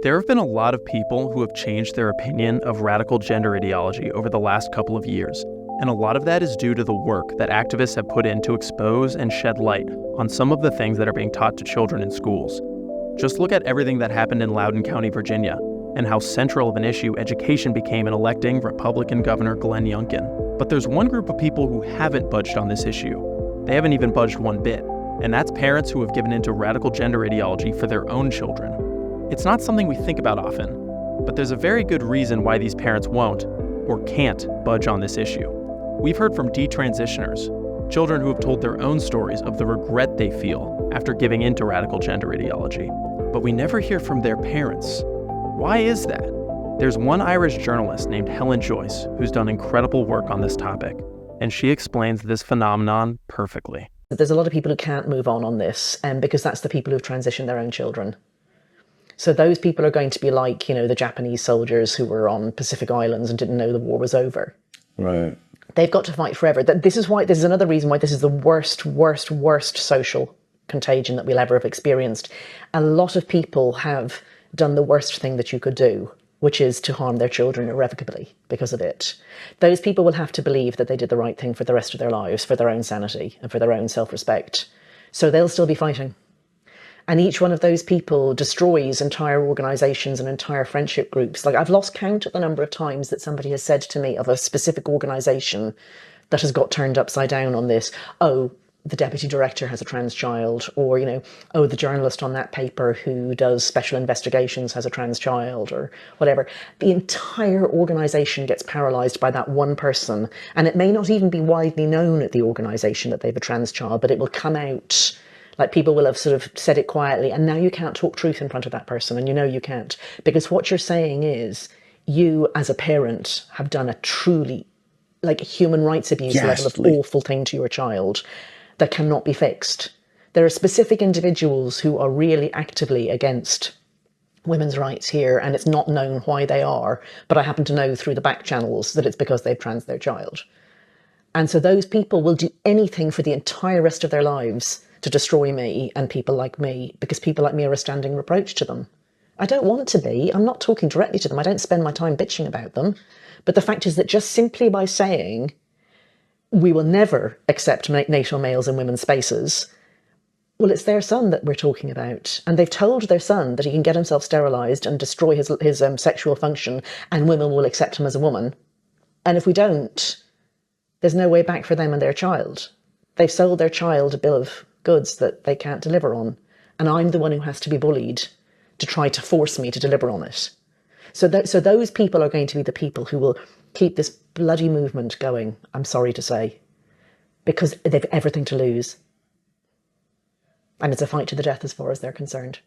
There have been a lot of people who have changed their opinion of radical gender ideology over the last couple of years, and a lot of that is due to the work that activists have put in to expose and shed light on some of the things that are being taught to children in schools. Just look at everything that happened in Loudoun County, Virginia, and how central of an issue education became in electing Republican Governor Glenn Youngkin. But there's one group of people who haven't budged on this issue. They haven't even budged one bit, and that's parents who have given into radical gender ideology for their own children. It's not something we think about often, but there's a very good reason why these parents won't or can't budge on this issue. We've heard from detransitioners, children who have told their own stories of the regret they feel after giving into radical gender ideology. But we never hear from their parents. Why is that? There's one Irish journalist named Helen Joyce who's done incredible work on this topic, and she explains this phenomenon perfectly. There's a lot of people who can't move on this, because that's the people who've transitioned their own children. So those people are going to be like, the Japanese soldiers who were on Pacific Islands and didn't know the war was over. Right. They've got to fight forever. This is another reason why this is the worst social contagion that we'll ever have experienced. A lot of people have done the worst thing that you could do, which is to harm their children irrevocably because of it. Those people will have to believe that they did the right thing for the rest of their lives, for their own sanity and for their own self-respect. So they'll still be fighting. And each one of those people destroys entire organisations and entire friendship groups. Like, I've lost count of the number of times that somebody has said to me of a specific organisation that has got turned upside down on this. Oh, the deputy director has a trans child, or, oh, the journalist on that paper who does special investigations has a trans child, or whatever. The entire organisation gets paralysed by that one person. And it may not even be widely known at the organisation that they have a trans child, but it will come out. Like, people will have sort of said it quietly, and now you can't talk truth in front of that person, and you can't. Because what you're saying is, you as a parent have done a truly, human rights abuse level of awful thing to your child that cannot be fixed. There are specific individuals who are really actively against women's rights here, and it's not known why they are, but I happen to know through the back channels that it's because they've trans their child. And so those people will do anything for the entire rest of their lives to destroy me and people like me, because people like me are a standing reproach to them. I don't want to be. I'm not talking directly to them. I don't spend my time bitching about them. But the fact is that just simply by saying we will never accept natal males in women's spaces, well, it's their son that we're talking about. And they've told their son that he can get himself sterilised and destroy his sexual function, and women will accept him as a woman. And if we don't, there's no way back for them and their child. They've sold their child a bill of goods that they can't deliver on. And I'm the one who has to be bullied to try to force me to deliver on it. So those people are going to be the people who will keep this bloody movement going, I'm sorry to say, because they've everything to lose. And it's a fight to the death as far as they're concerned.